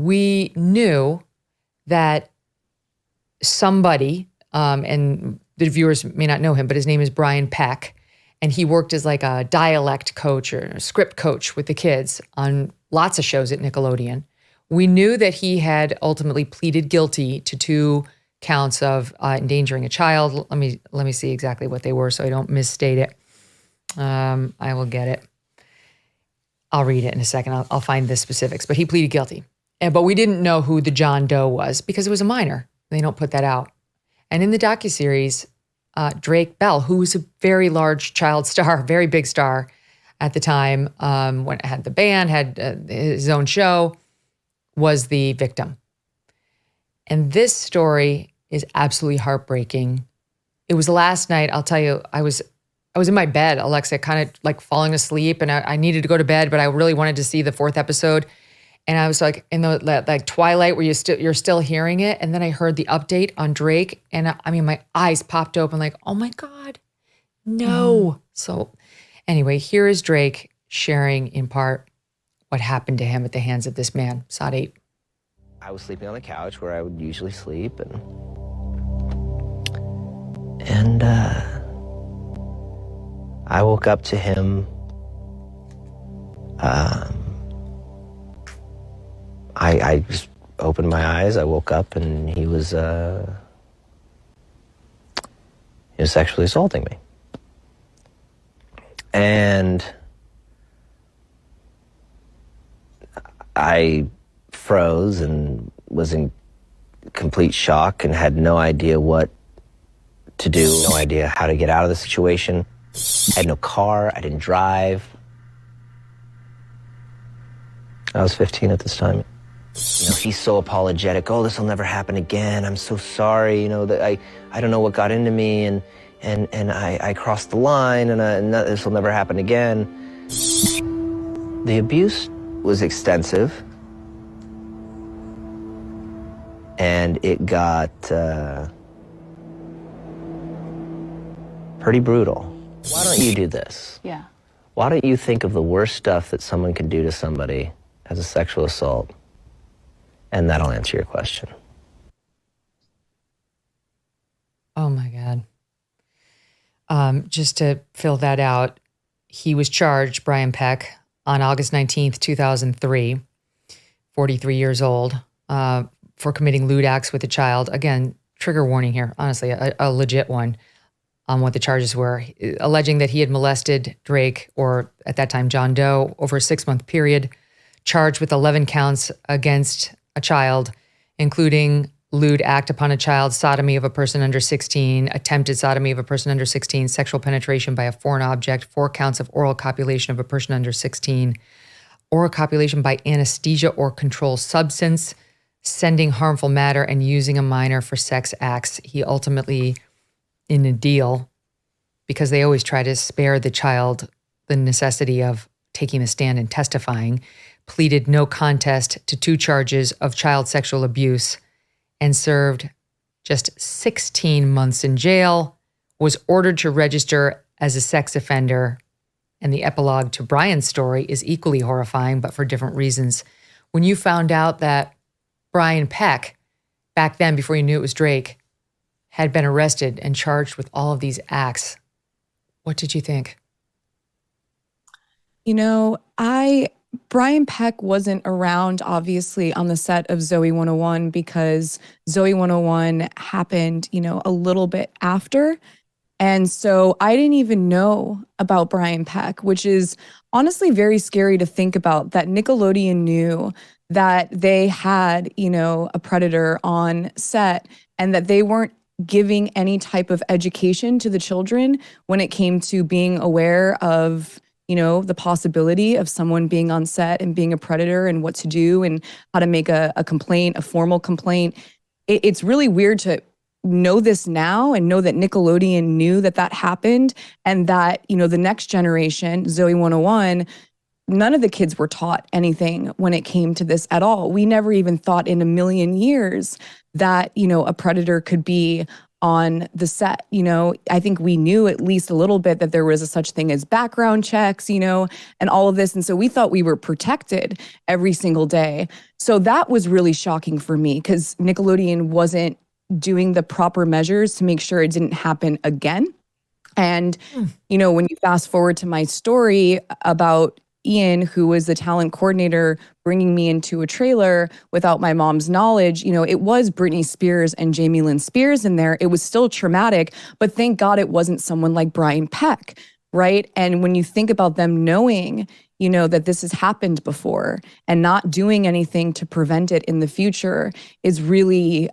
we knew that somebody, and the viewers may not know him, but his name is Brian Peck, and he worked as like a dialect coach or a script coach with the kids on lots of shows at Nickelodeon. We knew that he had ultimately pleaded guilty to 2 counts of endangering a child. Let me see exactly what they were so I don't misstate it. I will get it. I'll read it in a second. I'll find the specifics. But he pleaded guilty. But we didn't know who the John Doe was because it was a minor. They don't put that out. And in the docuseries, Drake Bell, who was a very large child star, very big star at the time, when it had the band, had his own show, was the victim. And this story is absolutely heartbreaking. It was last night, I'll tell you, I was in my bed, Alexa, kind of like falling asleep, and I needed to go to bed, but I really wanted to see the 4th episode. And I was like in the like twilight where you're still hearing it. And then I heard the update on Drake, and I mean, my eyes popped open like, oh my God, no. So anyway, here is Drake sharing in part what happened to him at the hands of this man. Sod 8. I was sleeping on the couch where I would usually sleep, and I woke up to him. I just opened my eyes. I woke up, and he was sexually assaulting me, and I froze and was in complete shock and had no idea what to do, no idea how to get out of the situation. I had no car, I didn't drive. I was 15 at this time. He's so apologetic. Oh, this will never happen again. I'm so sorry. That I don't know what got into me, and I crossed the line, and this will never happen again. The abuse was extensive, and it got pretty brutal. Why don't you do this? Yeah. Why don't you think of the worst stuff that someone can do to somebody as a sexual assault, and that'll answer your question. Oh my God. Just to fill that out, he was charged, Brian Peck, on August 19th, 2003, 43 years old, for committing lewd acts with a child. Again, trigger warning here, honestly, a legit one on what the charges were, alleging that he had molested Drake, or at that time, John Doe, over a 6-month period, charged with 11 counts against a child, including lewd act upon a child, sodomy of a person under 16, attempted sodomy of a person under 16, sexual penetration by a foreign object, 4 counts of oral copulation of a person under 16, oral copulation by anesthesia or controlled substance, sending harmful matter, and using a minor for sex acts. He ultimately, in a deal, because they always try to spare the child the necessity of taking a stand and testifying, pleaded no contest to 2 charges of child sexual abuse and served just 16 months in jail, was ordered to register as a sex offender. And the epilogue to Brian's story is equally horrifying, but for different reasons. When you found out that Brian Peck, back then before you knew it was Drake, had been arrested and charged with all of these acts, what did you think? Brian Peck wasn't around, obviously, on the set of Zoey 101 because Zoey 101 happened, a little bit after. And so I didn't even know about Brian Peck, which is honestly very scary to think about, that Nickelodeon knew that they had, a predator on set and that they weren't giving any type of education to the children when it came to being aware of the possibility of someone being on set and being a predator and what to do and how to make a complaint, a formal complaint. It's really weird to know this now and know that Nickelodeon knew that happened, and that, the next generation, Zoey 101, none of the kids were taught anything when it came to this at all. We never even thought in a million years that, a predator could be on the set. I think we knew at least a little bit that there was a such thing as background checks, and all of this. And so we thought we were protected every single day. So that was really shocking for me because Nickelodeon wasn't doing the proper measures to make sure it didn't happen again. And, when you fast forward to my story about Ian, who was the talent coordinator, bringing me into a trailer without my mom's knowledge, it was Britney Spears and Jamie Lynn Spears in there. It was still traumatic, but thank God it wasn't someone like Brian Peck, right? And when you think about them knowing, that this has happened before and not doing anything to prevent it in the future is really,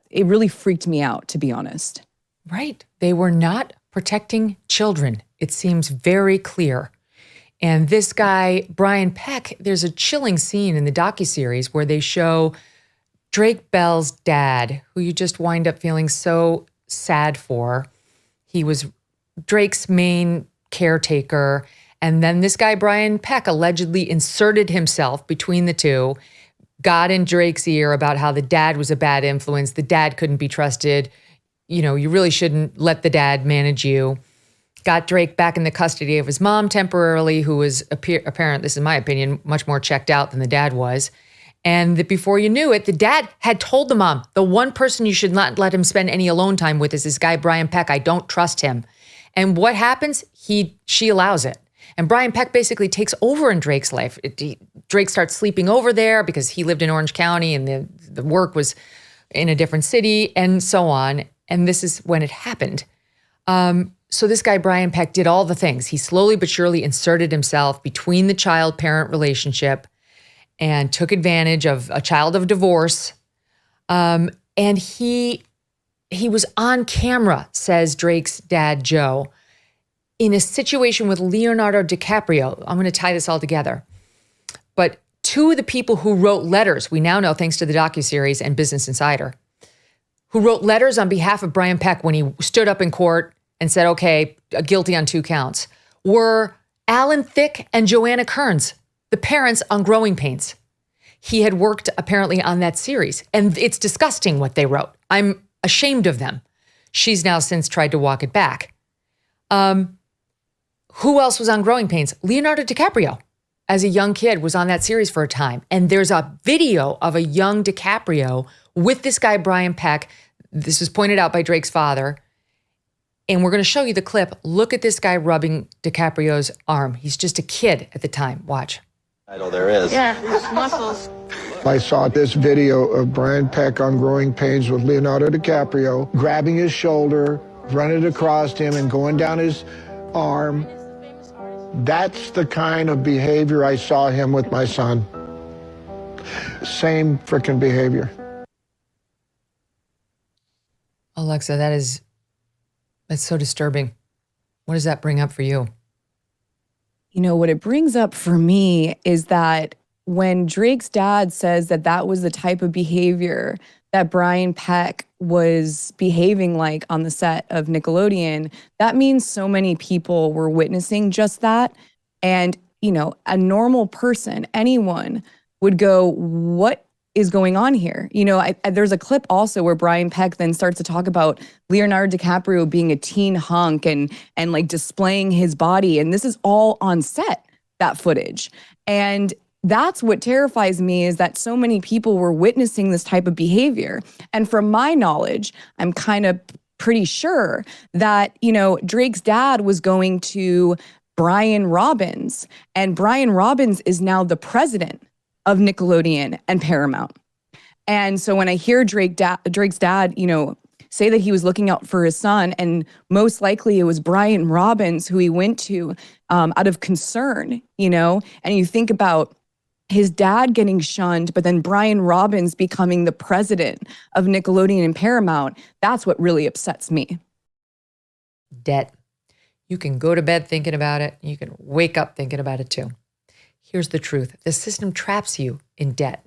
it really freaked me out, to be honest. Right. They were not protecting children. It seems very clear. And this guy, Brian Peck, there's a chilling scene in the docuseries where they show Drake Bell's dad, who you just wind up feeling so sad for. He was Drake's main caretaker. And then this guy, Brian Peck, allegedly inserted himself between the two, got in Drake's ear about how the dad was a bad influence. The dad couldn't be trusted. You really shouldn't let the dad manage you. Got Drake back in the custody of his mom temporarily, who was apparent, this is my opinion, much more checked out than the dad was. And before you knew it, the dad had told the mom, the one person you should not let him spend any alone time with is this guy, Brian Peck. I don't trust him. And what happens? She allows it. And Brian Peck basically takes over in Drake's life. Drake starts sleeping over there because he lived in Orange County and the work was in a different city and so on. And this is when it happened. So this guy, Brian Peck, did all the things. He slowly but surely inserted himself between the child-parent relationship and took advantage of a child of divorce. And he was on camera, says Drake's dad, Joe, in a situation with Leonardo DiCaprio. I'm going to tie this all together. But two of the people who wrote letters, we now know thanks to the docuseries and Business Insider, who wrote letters on behalf of Brian Peck when he stood up in court and said, okay, guilty on 2 counts, were Alan Thicke and Joanna Kearns, the parents on Growing Pains. He had worked apparently on that series, and it's disgusting what they wrote. I'm ashamed of them. She's now since tried to walk it back. Who else was on Growing Pains? Leonardo DiCaprio, as a young kid, was on that series for a time. And there's a video of a young DiCaprio with this guy, Brian Peck. This was pointed out by Drake's father. And we're going to show you the clip. Look at this guy rubbing DiCaprio's arm. He's just a kid at the time. Watch. Idol there is. Yeah, his muscles. I saw this video of Brian Peck on Growing Pains with Leonardo DiCaprio, grabbing his shoulder, running across him and going down his arm. That's the kind of behavior I saw him with my son. Same freaking behavior. Alexa, that's so disturbing. What does that bring up for you? What it brings up for me is that when Drake's dad says that that was the type of behavior that Brian Peck was behaving like on the set of Nickelodeon, that means so many people were witnessing just that. And, a normal person, anyone would go, what is going on here? There's a clip also where Brian Peck then starts to talk about Leonardo DiCaprio being a teen hunk and like displaying his body. And this is all on set, that footage. And that's what terrifies me, is that so many people were witnessing this type of behavior. And from my knowledge, I'm kind of pretty sure that, Drake's dad was going to Brian Robbins, and Brian Robbins is now the president of Nickelodeon and Paramount. And so when I hear Drake's dad, say that he was looking out for his son, and most likely it was Brian Robbins who he went to out of concern, and you think about his dad getting shunned, but then Brian Robbins becoming the president of Nickelodeon and Paramount, that's what really upsets me. Debt. You can go to bed thinking about it. You can wake up thinking about it too. Here's the truth. The system traps you in debt.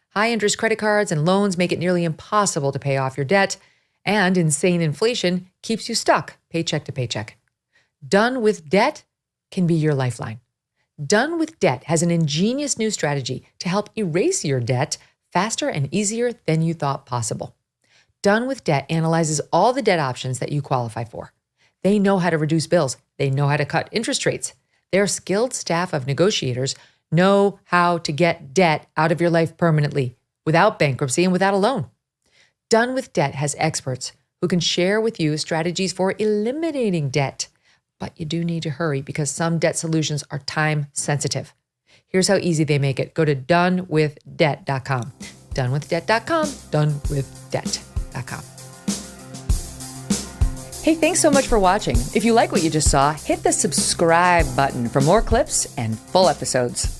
High interest credit cards and loans make it nearly impossible to pay off your debt, and insane inflation keeps you stuck paycheck to paycheck. Done with Debt can be your lifeline. Done with Debt has an ingenious new strategy to help erase your debt faster and easier than you thought possible. Done with Debt analyzes all the debt options that you qualify for. They know how to reduce bills. They know how to cut interest rates. Their skilled staff of negotiators know how to get debt out of your life permanently without bankruptcy and without a loan. Done with Debt has experts who can share with you strategies for eliminating debt. But you do need to hurry because some debt solutions are time sensitive. Here's how easy they make it. Go to donewithdebt.com. Donewithdebt.com. Donewithdebt.com. Hey, thanks so much for watching. If you like what you just saw, hit the subscribe button for more clips and full episodes.